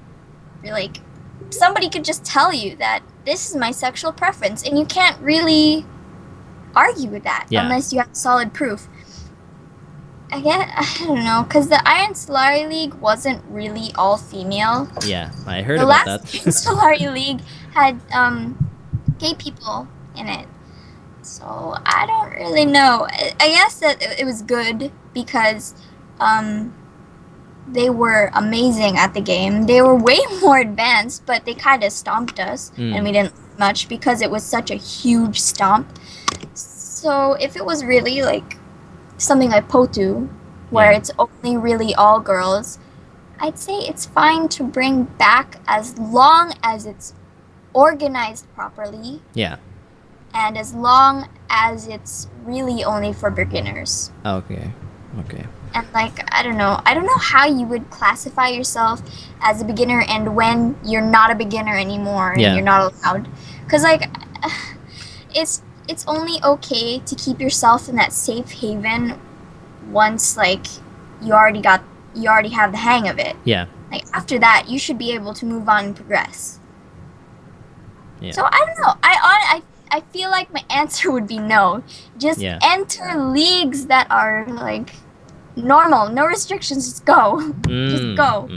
Like, somebody could just tell you that this is my sexual preference, and you can't really argue with that unless you have solid proof. I don't know, because the Iron Solari League wasn't really all female. Yeah, I heard The about last that. Iron Solari League had gay people in it. So I don't really know. I guess that it was good because they were amazing at the game. They were way more advanced, but they kind of stomped us, and we didn't much because it was such a huge stomp. So if it was really like something like Potu, where it's only really all girls, I'd say it's fine to bring back as long as it's organized properly. Yeah. And as long as it's really only for beginners. Okay. Okay. And like, I don't know how you would classify yourself as a beginner and when you're not a beginner anymore and you're not allowed. Because like, it's only okay to keep yourself in that safe haven once like you already have the hang of it. Yeah. Like after that, you should be able to move on and progress. Yeah. So I don't know. I feel like my answer would be no. Just enter leagues that are like normal, no restrictions. Just go. Just go.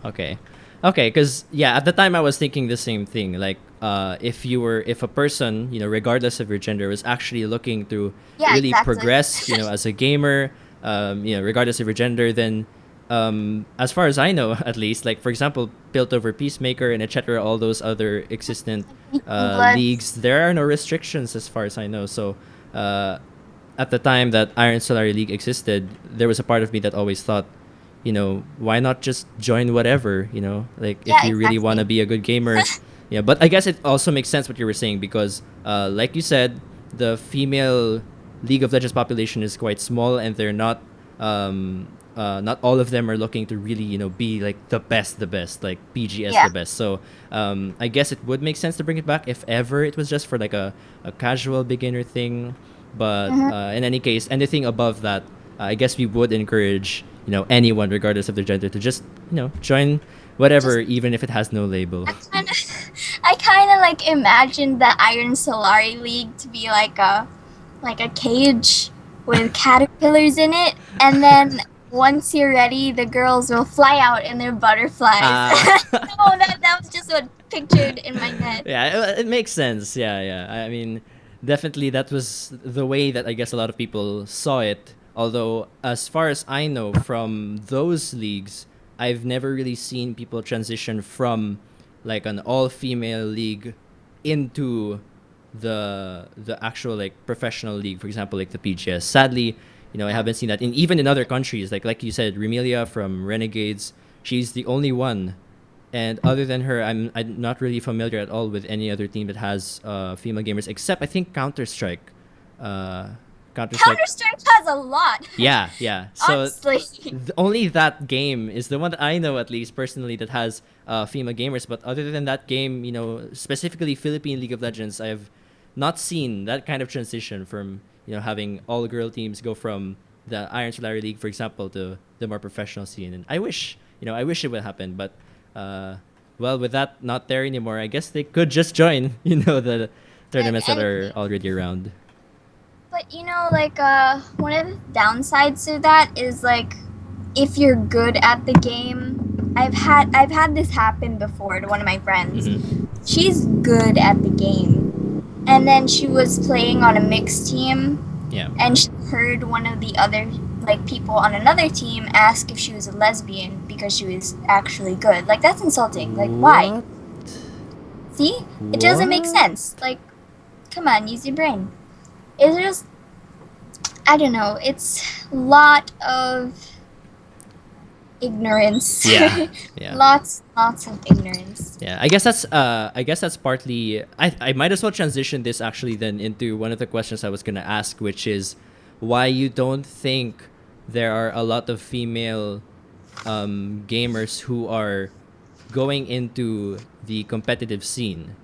Okay. Okay, because at the time I was thinking the same thing. Like, if a person, regardless of your gender, was actually looking to really progress, as a gamer, regardless of your gender, then, as far as I know, at least, like for example, Piltover Peacemaker and etc., all those other existent leagues, there are no restrictions as far as I know. So, at the time that Iron Solari League existed, there was a part of me that always thought, why not just join whatever, like if you really want to be a good gamer. Yeah, but I guess it also makes sense what you were saying because, like you said, the female League of Legends population is quite small, and they're not all of them are looking to really, be like the best, like PGS the best. So I guess it would make sense to bring it back if ever it was just for like a casual beginner thing. But in any case, anything above that, I guess we would encourage, anyone regardless of their gender to just, join whatever, even if it has no label. I kind of like imagine the Iron Solari League to be like a cage with caterpillars in it, and then once you're ready, the girls will fly out in their butterflies. No, that was just what pictured in my head. Yeah, it makes sense. Yeah. I mean, definitely that was the way that I guess a lot of people saw it Although, as far as I know, from those leagues, I've never really seen people transition from like an all-female league into the actual like professional league. For example, like the PGS. Sadly, I haven't seen that even in other countries. Like you said, Remelia from Renegades, she's the only one. And other than her, I'm not really familiar at all with any other team that has female gamers, except I think Counter Strike. Counter Strike. Counter Strike has a lot. Yeah, yeah. So Honestly. only that game is the one that I know, at least personally, that has female gamers. But other than that game, specifically Philippine League of Legends, I've not seen that kind of transition from having all girl teams go from the Iron Solari League, for example, to the more professional scene. And I wish it would happen, but well, with that not there anymore, I guess they could just join the tournaments that are already around. But like one of the downsides to that is like if you're good at the game. I've had this happen before to one of my friends. Mm-hmm. She's good at the game, and then she was playing on a mixed team. Yeah. And she heard one of the other like people on another team ask if she was a lesbian because she was actually good. Like that's insulting. Like why? See? It doesn't make sense. Like, come on, use your brain. It's just, I don't know. It's a lot of ignorance. Yeah, yeah. lots of ignorance. Yeah, I guess that's partly. I might as well transition this actually then into one of the questions I was gonna ask, which is why you don't think there are a lot of female gamers who are going into the competitive scene,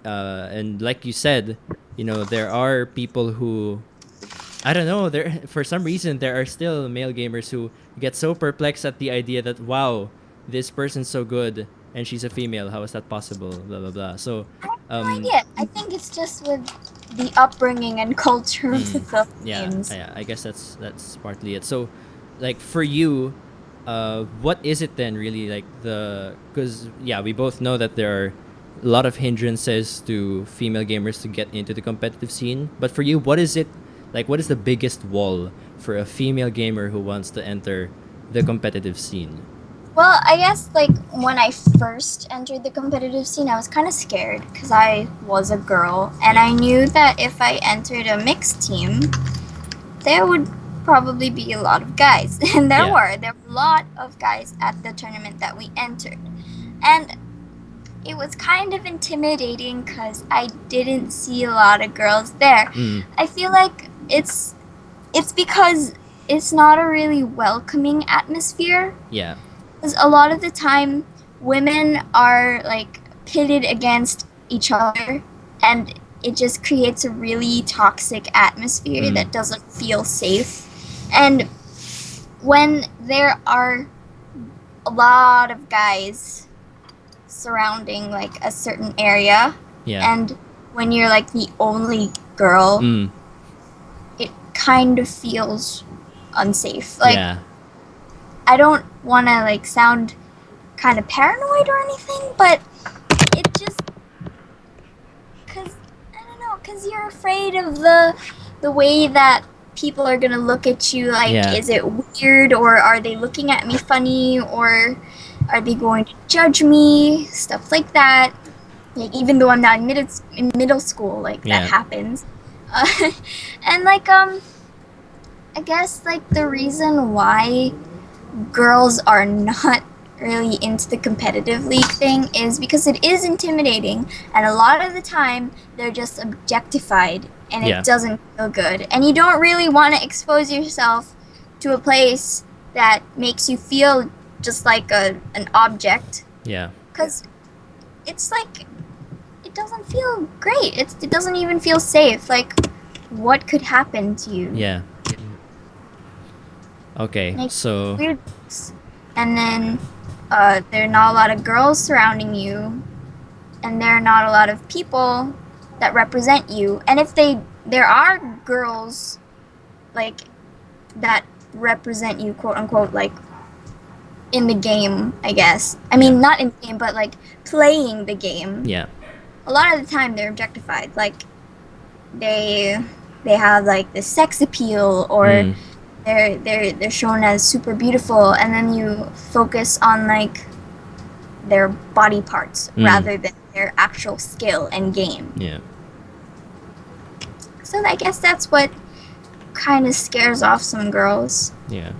and like you said, there are people who, I don't know, there for some reason there are still male gamers who get so perplexed at the idea that wow, this person's so good and she's a female, how is that possible, blah blah blah. So I have no idea. I think it's just with the upbringing and culture of the Philippines. yeah, I guess that's partly it. So like for you, what is it then really, like because we both know that there are a lot of hindrances to female gamers to get into the competitive scene, but for you, what is it like, what is the biggest wall for a female gamer who wants to enter the competitive scene? Well, I guess like when I first entered the competitive scene, I was kind of scared because I was a girl, and I knew that if I entered a mixed team, there would probably be a lot of guys, and there were a lot of guys at the tournament that we entered, and it was kind of intimidating because I didn't see a lot of girls there. I feel like it's because it's not a really welcoming atmosphere. Yeah. Because a lot of the time, women are like pitted against each other, and it just creates a really toxic atmosphere that doesn't feel safe. And when there are a lot of guys surrounding like a certain area, and when you're like the only girl, it kind of feels unsafe. Like I don't want to like sound kind of paranoid or anything, but it just, because you're afraid of the way that people are gonna look at you. Like, is it weird, or are they looking at me funny, or are they going to judge me? Stuff like that. Like, even though I'm not in middle school, like that happens. And like I guess like the reason why girls are not really into the competitive league thing is because it is intimidating, and a lot of the time they're just objectified, and it doesn't feel good, and you don't really want to expose yourself to a place that makes you feel just like an object, because it's like it doesn't feel great. It doesn't even feel safe. Like, what could happen to you? Okay, like, so weird. And then there are not a lot of girls surrounding you, and there are not a lot of people that represent you. And if there are girls like that represent you, quote unquote, like in the game, I guess. I mean, not in the game, but like playing the game. A lot of the time they're objectified. Like they have like the sex appeal, or they're shown as super beautiful, and then you focus on like their body parts rather than their actual skill and game. Yeah. So I guess that's what kind of scares off some girls. Yeah.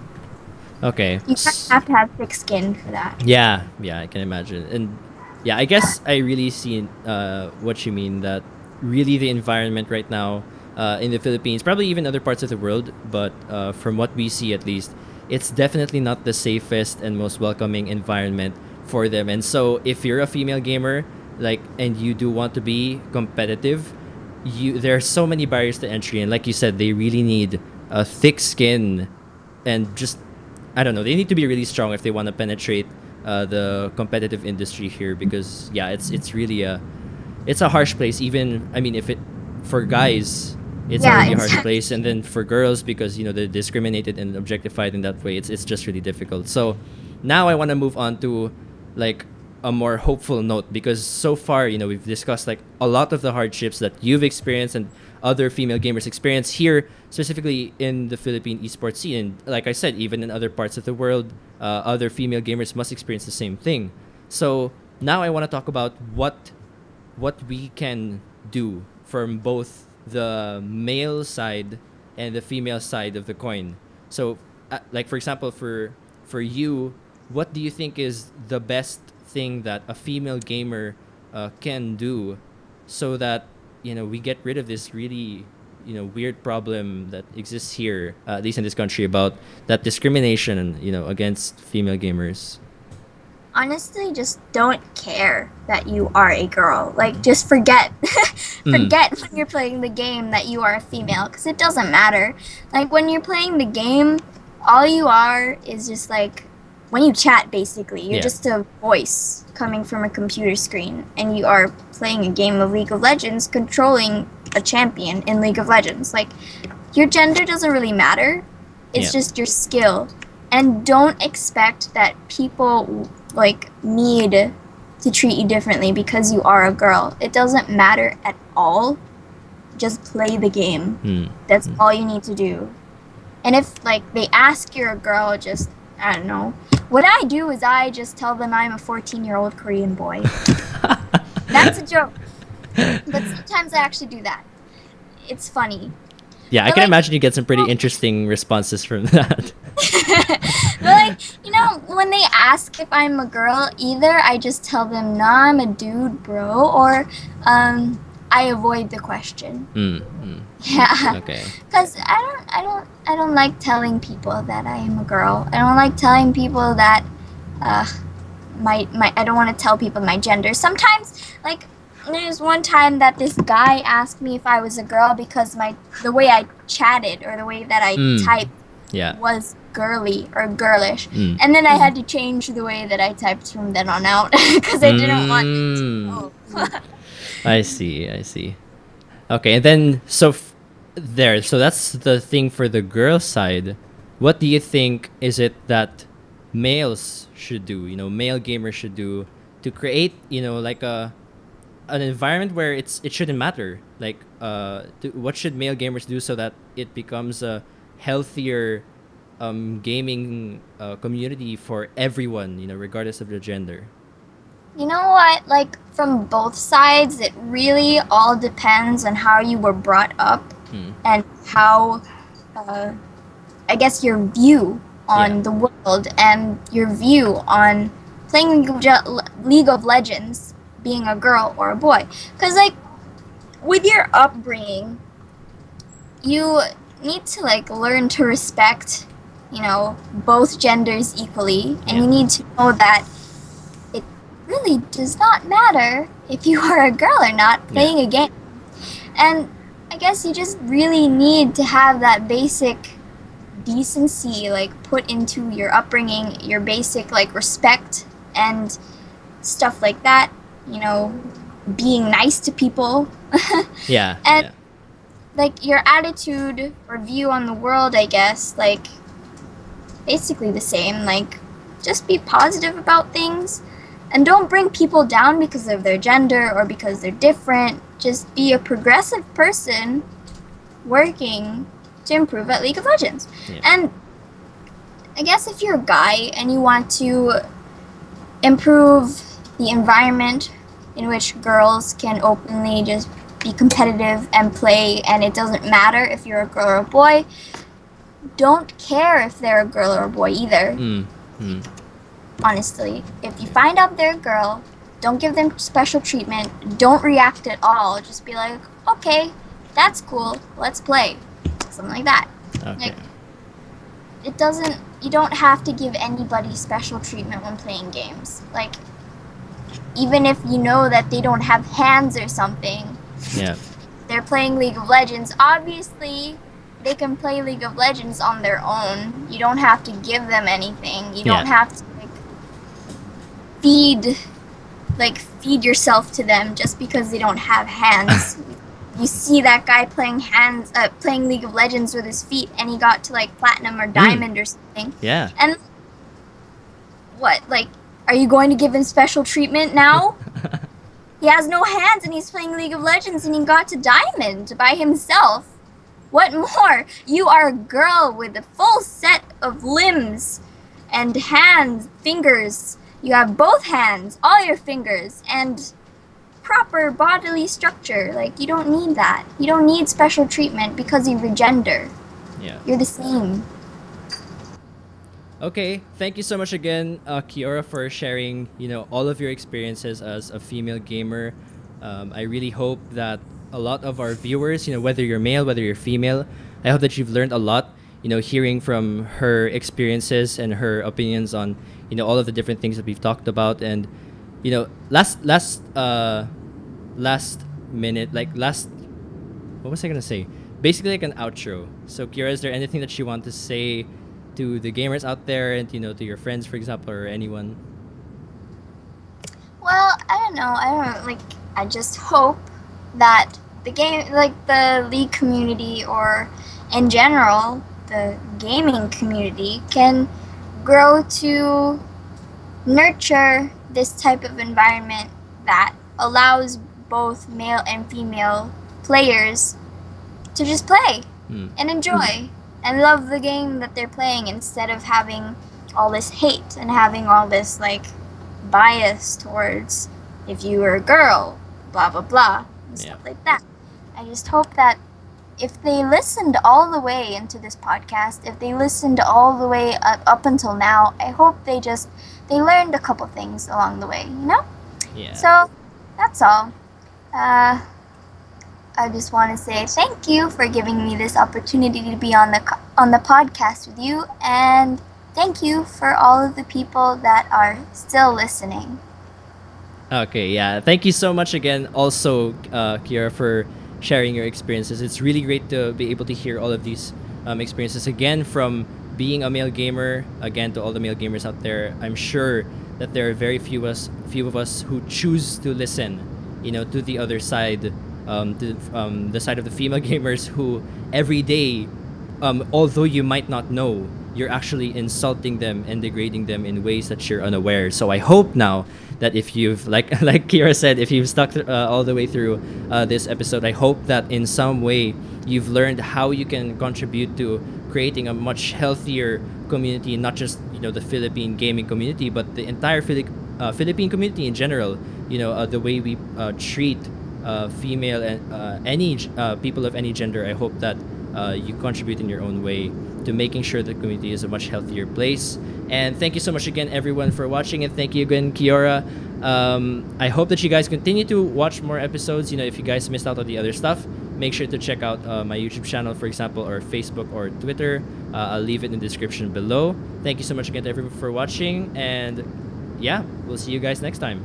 Okay. You kind of have to have thick skin for that. Yeah, I can imagine. And yeah, I guess I really see what you mean, that really the environment right now in the Philippines, probably even other parts of the world, but from what we see at least, it's definitely not the safest and most welcoming environment for them. And so if you're a female gamer, like, and you do want to be competitive, there are so many barriers to entry, and like you said, they really need a thick skin, and just, I don't know, they need to be really strong if they want to penetrate the competitive industry here, because yeah, it's really it's a harsh place. Even, I mean, if it for guys, it's already a harsh place, and then for girls, because they're discriminated and objectified in that way, it's just really difficult. So now I want to move on to like a more hopeful note, because so far we've discussed like a lot of the hardships that you've experienced and other female gamers experience here, specifically in the Philippine esports scene. And like I said, even in other parts of the world, other female gamers must experience the same thing. So now I want to talk about what we can do from both the male side and the female side of the coin. So like, for example, for you, what do you think is the best thing that a female gamer can do, so that we get rid of this really weird problem that exists here, at least in this country, about that discrimination against female gamers? Honestly, just don't care that you are a girl. Like, just forget forget when you're playing the game that you are a female, because it doesn't matter. Like, when you're playing the game, all you are is just like, when you chat, basically, you're just a voice coming from a computer screen, and you are playing a game of League of Legends, controlling a champion in League of Legends. Like, your gender doesn't really matter. It's just your skill. And don't expect that people, like, need to treat you differently because you are a girl. It doesn't matter at all. Just play the game. That's all you need to do. And if, like, they ask you're a girl, just, I don't know. What I do is I just tell them I'm a 14-year-old Korean boy. That's a joke. But sometimes I actually do that. It's funny. Yeah, I can imagine you get some pretty interesting responses from that. But, like, when they ask if I'm a girl, either I just tell them, nah, I'm a dude, bro, or I avoid the question. Yeah. Okay. Because I don't like telling people that I am a girl. I don't like telling people that I don't want to tell people my gender. Sometimes, like, there's one time that this guy asked me if I was a girl because the way I chatted or the way that I typed was girly or girlish. And then I had to change the way that I typed from then on out because I didn't want to know. I see. Okay, and then so that's the thing for the girl side. What do you think is it that males should do, male gamers should do, to create, like an environment where it shouldn't matter? Like, what should male gamers do so that it becomes a healthier gaming community for everyone, regardless of their gender? You know what? Like, from both sides, it really all depends on how you were brought up and how, I guess, your view on the world and your view on playing League of Legends, being a girl or a boy. Because, like, with your upbringing, you need to, like, learn to respect, both genders equally. And you need to know that it really does not matter if you are a girl or not playing a game. And I guess you just really need to have that basic decency, like, put into your upbringing, your basic, like, respect and stuff like that, being nice to people. And like, your attitude or view on the world, I guess, like, basically the same. Like, just be positive about things and don't bring people down because of their gender or because they're different. Just be a progressive person working to improve at League of Legends. And I guess if you're a guy and you want to improve the environment in which girls can openly just be competitive and play, and it doesn't matter if you're a girl or a boy, don't care if they're a girl or a boy either. Honestly, if you find out they're a girl, don't give them special treatment, don't react at all, just be like, okay, that's cool, let's play, something like that. Okay. Like, you don't have to give anybody special treatment when playing games. Like, even if you know that they don't have hands or something, Yeah. they're playing League of Legends, obviously they can play League of Legends on their own. You don't have to give them anything. You don't have to feed yourself to them just because they don't have hands. You see that guy playing League of Legends with his feet, and he got to like platinum or diamond or something. Yeah. And what, like, are you going to give him special treatment now? He has no hands and he's playing League of Legends and he got to diamond by himself. What more? You are a girl with a full set of limbs and hands, fingers. You have both hands, all your fingers, and proper bodily structure. Like, you don't need that. You don't need special treatment because of your gender. Yeah. You're the same. Okay, thank you so much again, Kiyora, for sharing, all of your experiences as a female gamer. I really hope that a lot of our viewers, whether you're male, whether you're female, I hope that you've learned a lot, hearing from her experiences and her opinions on, all of the different things that we've talked about. And, last minute, what was I gonna say? Basically like an outro. So Kiyora, is there anything that you want to say to the gamers out there and, to your friends, for example, or anyone? Well, I don't know. I just hope that the League community, or in general, the gaming community, can grow to nurture this type of environment that allows both male and female players to just play and enjoy and love the game that they're playing, instead of having all this hate and having all this bias towards if you were a girl, blah blah blah, and stuff like that. I just hope that if they listened all the way into this podcast, if they listened all the way up until now, I hope they learned a couple things along the way, Yeah. So that's all. I just want to say thank you for giving me this opportunity to be on the podcast with you, and thank you for all of the people that are still listening. Okay, yeah. Thank you so much again, also, Kiyora, for sharing your experiences. It's really great to be able to hear all of these experiences again, from being a male gamer, again, to all the male gamers out there. I'm sure that there are very few of us who choose to listen, to the other side, the side of the female gamers, who every day, although you might not know, you're actually insulting them and degrading them in ways that you're unaware. So I hope now that if you've, like Kiyora said, if you've stuck all the way through this episode, I hope that in some way you've learned how you can contribute to creating a much healthier community, not just the Philippine gaming community, but the entire Philippine community in general. The way we treat female and any people of any gender. I hope that you contribute in your own way to making sure the community is a much healthier place. And thank you so much again, everyone, for watching, and thank you again, Kiyora. I hope that you guys continue to watch more episodes. If you guys missed out on the other stuff, make sure to check out my YouTube channel, for example, or Facebook or Twitter. I'll leave it in the description below. Thank you so much again to everyone for watching, and yeah, we'll see you guys next time.